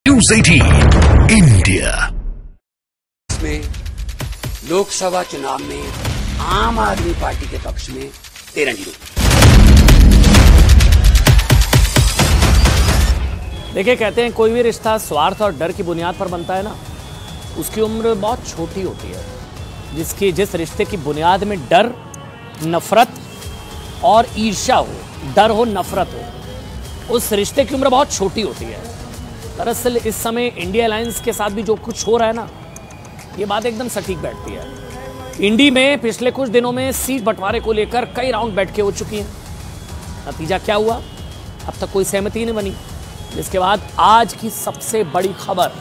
News 18 India में लोकसभा चुनाव में आम आदमी पार्टी के पक्ष में 13-0। देखिए, कहते हैं कोई भी रिश्ता स्वार्थ और डर की बुनियाद पर बनता है ना, उसकी उम्र बहुत छोटी होती है। जिस रिश्ते की बुनियाद में डर, नफरत और ईर्ष्या हो, डर हो, नफरत हो, उस रिश्ते की उम्र बहुत छोटी होती है। दरअसल इस समय इंडिया अलायंस के साथ भी जो कुछ हो रहा है ना, ये बात एकदम सटीक बैठती है। इंडी में पिछले कुछ दिनों में सीट बंटवारे को लेकर कई राउंड बैठकें हो चुकी हैं। नतीजा क्या हुआ? अब तक कोई सहमति नहीं बनी। जिसके बाद आज की सबसे बड़ी खबर,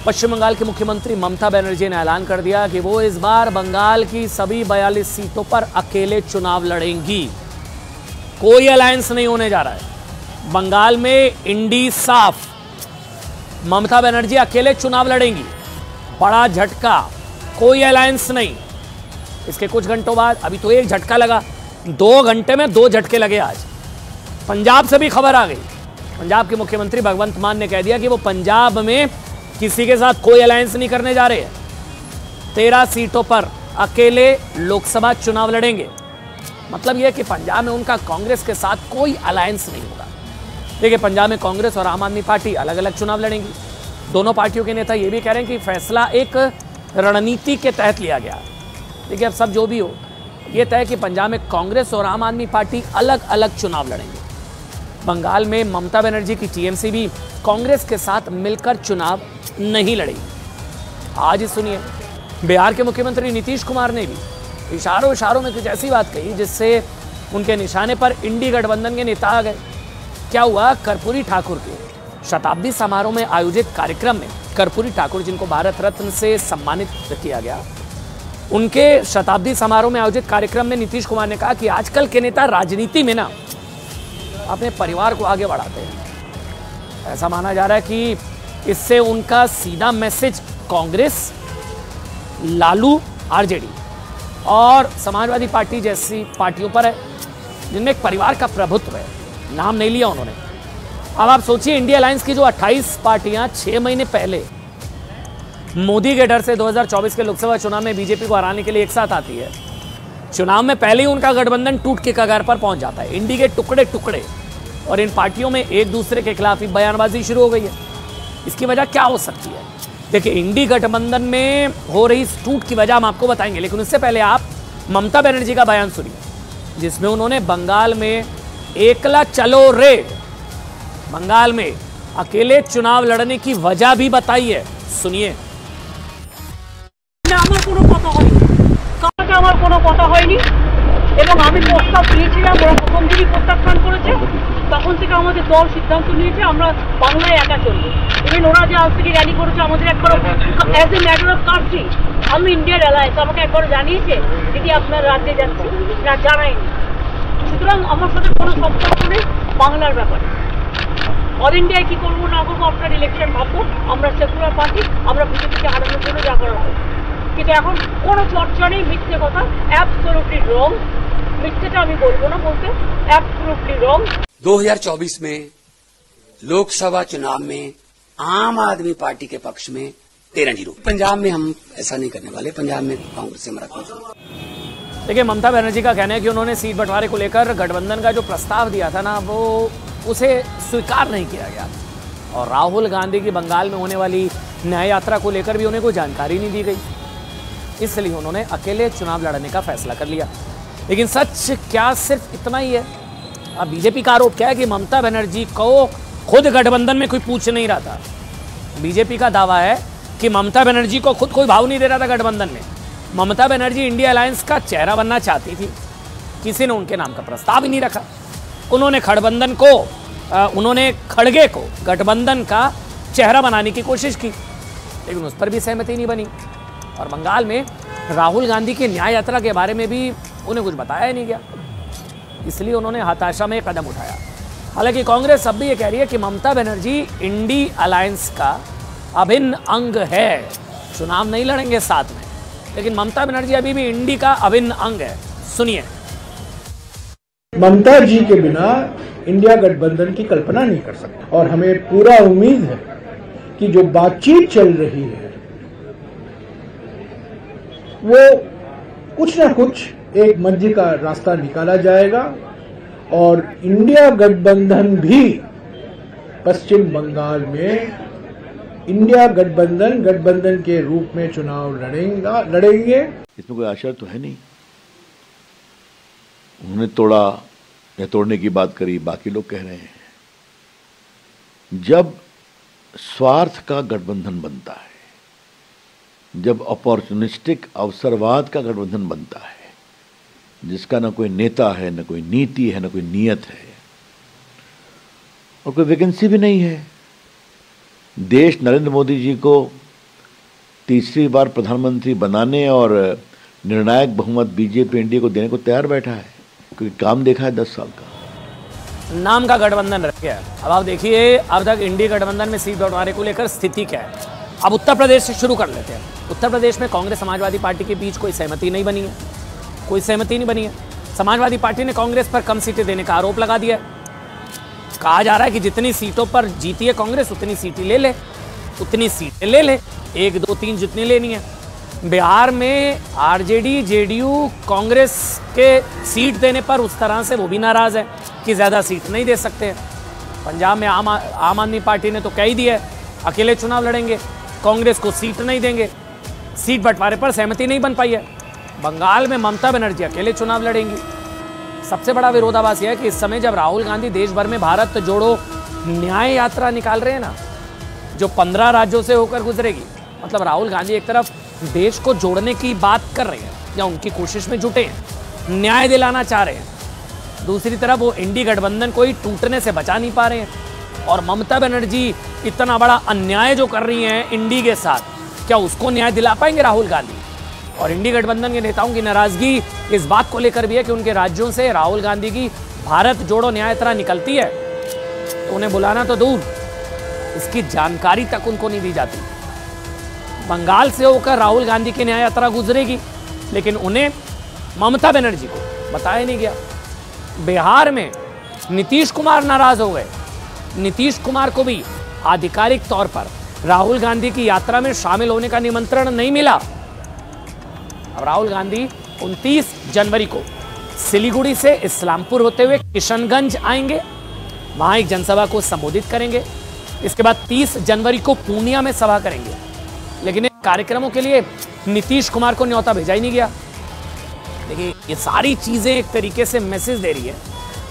पश्चिम बंगाल के मुख्यमंत्री ममता बनर्जी ने ऐलान कर दिया कि वो इस बार बंगाल की सभी 42 सीटों पर अकेले चुनाव लड़ेंगी। कोई अलायंस नहीं होने जा रहा है। बंगाल में इंडी साफ, ममता बनर्जी अकेले चुनाव लड़ेंगी। बड़ा झटका, कोई अलायंस नहीं। इसके कुछ घंटों बाद, अभी तो एक झटका लगा, 2 घंटे में 2 झटके लगे। आज पंजाब से भी खबर आ गई। पंजाब के मुख्यमंत्री भगवंत मान ने कह दिया कि वो पंजाब में किसी के साथ कोई अलायंस नहीं करने जा रहे हैं। 13 सीटों पर अकेले लोकसभा चुनाव लड़ेंगे। मतलब यह कि पंजाब में उनका कांग्रेस के साथ कोई अलायंस नहीं होगा। देखिए, पंजाब में कांग्रेस और आम आदमी पार्टी अलग अलग चुनाव लड़ेंगी। दोनों पार्टियों के नेता ये भी कह रहे हैं कि फैसला एक रणनीति के तहत लिया गया। देखिए, अब सब जो भी हो, ये तय कि पंजाब में कांग्रेस और आम आदमी पार्टी अलग अलग चुनाव लड़ेंगे। बंगाल में ममता बनर्जी की टीएमसी भी कांग्रेस के साथ मिलकर चुनाव नहीं लड़ेगी। आज ही सुनिए, बिहार के मुख्यमंत्री नीतीश कुमार ने भी इशारों में कुछ ऐसी बात कही जिससे उनके निशाने पर इंडी गठबंधन के नेता आ गए। क्या हुआ? कर्पूरी ठाकुर के शताब्दी समारोह में आयोजित कार्यक्रम में कर्पूरी ठाकुर, जिनको भारत रत्न से सम्मानित किया गया, उनके शताब्दी समारोह में आयोजित कार्यक्रम में नीतीश कुमार ने कहा कि आजकल के नेता राजनीति में ना अपने परिवार को आगे बढ़ाते हैं। ऐसा माना जा रहा है कि इससे उनका सीधा मैसेज कांग्रेस, लालू, आरजेडी और समाजवादी पार्टी जैसी पार्टियों पर है, जिनमें एक परिवार का प्रभुत्व है। नाम नहीं लिया उन्होंने। अब आप सोचिए, इंडिया अलायंस की जो 28 पार्टियां 6 महीने पहले मोदी के डर से 2024 के लोकसभा चुनाव में बीजेपी को हराने के लिए एक साथ आती है, चुनाव में पहले ही उनका गठबंधन टूट के कगार पर पहुंच जाता है। इंडी के टुकड़े टुकड़े, और इन पार्टियों में एक दूसरे के खिलाफ ही बयानबाजी शुरू हो गई है। इसकी वजह क्या हो सकती है? देखिए, इंडी गठबंधन में हो रही इस टूट की वजह हम आपको बताएंगे, लेकिन उससे पहले आप ममता बनर्जी का बयान सुनिए, जिसमें उन्होंने बंगाल में एकला चलो रे, बंगाल में अकेले चुनाव लड़ने की वजह भी बताई है। सुनिए। আমার কোনো কথা হয়নি, কাকে আমার কোনো কথা হয়নি এবং আমি প্রস্তাব দিয়েছিলাম, ওরা প্রথম দিনই প্রত্যাখ্যান করেছে। তখন থেকে আমাদের দল সিদ্ধান্ত নিয়েছে আমরা বাংলায় একা চলবো। ইভেন ওরা যে আজ থেকে র্যালি করেছে, আমাদের একবার as a matter of country, আমি ইন্ডিয়ার অ্যালায়েন্স, আমাকে একবার জানিয়েছে দিদি আপনার রাজ্যে যাচ্ছি, না জানায়নি। সুতরাং আমার সাথে কোনো সম্পর্ক নেই বাংলার ব্যাপারে। অল ইন্ডিয়ায় কী করবো না করবো আপনার ইলেকশন ভাববো। আমরা সেকুলার পার্টি, আমরা বিজেপিকে হারানোর জন্য যা করার হবে। কিন্তু এখন কোনো চর্চা নেই, মিথ্যে কথা, অ্যাবসলিউটলি রং। মিথ্যেটা আমি বলবো না, বলতে অ্যাবসলিউটলি রং। 2024 में लोकसभा चुनाव में आम आदमी पार्टी के पक्ष में 13-0। पंजाब में हम ऐसा नहीं करने वाले। पंजाब में कांग्रेस से हमारा कोई। देखिए, ममता बनर्जी का कहना है कि उन्होंने सीट बंटवारे को लेकर गठबंधन का जो प्रस्ताव दिया था ना, वो उसे स्वीकार नहीं किया गया। और राहुल गांधी की बंगाल में होने वाली न्याय यात्रा को लेकर भी उन्हें कोई जानकारी नहीं दी गई, इसलिए उन्होंने अकेले चुनाव लड़ने का फैसला कर लिया। लेकिन सच क्या सिर्फ इतना ही है? अब बीजेपी का आरोप क्या है कि ममता बनर्जी को खुद गठबंधन में कोई पूछ नहीं रहा था। बीजेपी का दावा है कि ममता बनर्जी को खुद कोई भाव नहीं दे रहा था गठबंधन में। ममता बनर्जी इंडिया अलायंस का चेहरा बनना चाहती थी, किसी ने उनके नाम का प्रस्ताव ही नहीं रखा। उन्होंने खड़गे को गठबंधन का चेहरा बनाने की कोशिश की, लेकिन उस पर भी सहमति नहीं बनी। और बंगाल में राहुल गांधी की न्याय यात्रा के बारे में भी उन्हें कुछ बताया ही नहीं गया, इसलिए उन्होंने हताशा में कदम उठाया। हालांकि कांग्रेस अब भी ये कह रही है कि ममता बनर्जी इंडी अलायंस का अभिन्न अंग है, चुनाव नहीं लड़ेंगे साथ में, लेकिन ममता बनर्जी अभी भी इंडी का अभिन्न अंग है। सुनिए। ममता जी के बिना इंडिया गठबंधन की कल्पना नहीं कर सकते और हमें पूरा उम्मीद है कि जो बातचीत चल रही है वो कुछ ना कुछ एक मंजिल का रास्ता निकाला जाएगा और इंडिया गठबंधन भी पश्चिम बंगाल में इंडिया गठबंधन के रूप में चुनाव लड़ेंगे। इसमें कोई आशा तो है नहीं। उन्होंने तोड़ा या तोड़ने की बात करी, बाकी लोग कह रहे हैं। जब स्वार्थ का गठबंधन बनता है, जब अपॉर्चुनिस्टिक अवसरवाद का गठबंधन बनता है, जिसका ना कोई नेता है, ना कोई नीति है, ना कोई नीयत है और कोई वैकेंसी भी नहीं है। देश नरेंद्र मोदी जी को तीसरी बार प्रधानमंत्री बनाने और निर्णायक बहुमत बीजेपी एनडीए को देने को तैयार बैठा है, क्योंकि काम देखा है 10 साल का। नाम का गठबंधन रह गया। अब आप देखिए अब तक इंडिया गठबंधन में सीट बंटवारे को लेकर स्थिति क्या है। अब उत्तर प्रदेश से शुरू कर लेते हैं। उत्तर प्रदेश में कांग्रेस समाजवादी पार्टी के बीच कोई सहमति नहीं बनी है, कोई सहमति नहीं बनी है। समाजवादी पार्टी ने कांग्रेस पर कम सीटें देने का आरोप लगा दिया है। कहा जा रहा है कि जितनी सीटों पर जीती है कांग्रेस उतनी सीटें ले ले, उतनी सीटें ले ले, 1, 2, 3 जितनी लेनी है। बिहार में आरजेडी जेडीयू कांग्रेस के सीट देने पर उस तरह से वो भी नाराज है कि ज्यादा सीट नहीं दे सकते। पंजाब में आम आदमी पार्टी ने तो कह ही दिया है अकेले चुनाव लड़ेंगे, कांग्रेस को सीट नहीं देंगे। सीट बंटवारे पर सहमति नहीं बन पाई है। बंगाल में ममता बनर्जी अकेले चुनाव लड़ेंगी। सबसे बड़ा विरोधाभास यह है कि इस समय जब राहुल गांधी देश भर में भारत जोड़ो न्याय यात्रा निकाल रहे हैं ना, जो 15 राज्यों से होकर गुजरेगी, मतलब राहुल गांधी एक तरफ देश को जोड़ने की बात कर रहे हैं या उनकी कोशिश में जुटे हैं, न्याय दिलाना चाह रहे हैं। दूसरी तरफ वो इंडी गठबंधन को ही टूटने से बचा नहीं पा रहे हैं। और ममता बनर्जी इतना बड़ा अन्याय जो कर रही हैं इंडी के साथ, क्या उसको न्याय दिला पाएंगे राहुल गांधी? और इंडी गठबंधन के नेताओं की नाराजगी इस बात को लेकर भी है कि उनके राज्यों से राहुल गांधी की भारत जोड़ो न्याय यात्रा निकलती है तो उन्हें बुलाना तो दूर, इसकी जानकारी तक उनको नहीं दी जाती। बंगाल से होकर राहुल गांधी की न्याय यात्रा गुजरेगी, लेकिन उन्हें ममता बनर्जी को बताया नहीं गया। बिहार में नीतीश कुमार नाराज हो गए। नीतीश कुमार को भी आधिकारिक तौर पर राहुल गांधी की यात्रा में शामिल होने का निमंत्रण नहीं मिला। अब राहुल गांधी 29 जनवरी को सिलीगुड़ी से इस्लामपुर होते हुए किशनगंज आएंगे, वहां एक जनसभा को संबोधित करेंगे। इसके बाद 30 जनवरी को पूर्णिया में सभा करेंगे। लेकिन इन कार्यक्रमों के लिए नीतीश कुमार को न्योता भेजा ही नहीं गया। देखिए ये सारी चीजें एक तरीके से मैसेज दे रही है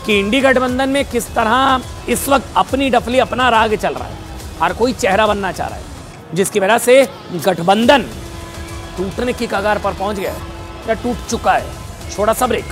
कि इंडी गठबंधन में किस तरह इस वक्त अपनी डफली अपना राग चल रहा है। हर कोई चेहरा बनना चाह रहा है, जिसकी वजह से गठबंधन टूटने की कगार पर पहुंच गया है या टूट चुका है। छोटा सा ब्रेक।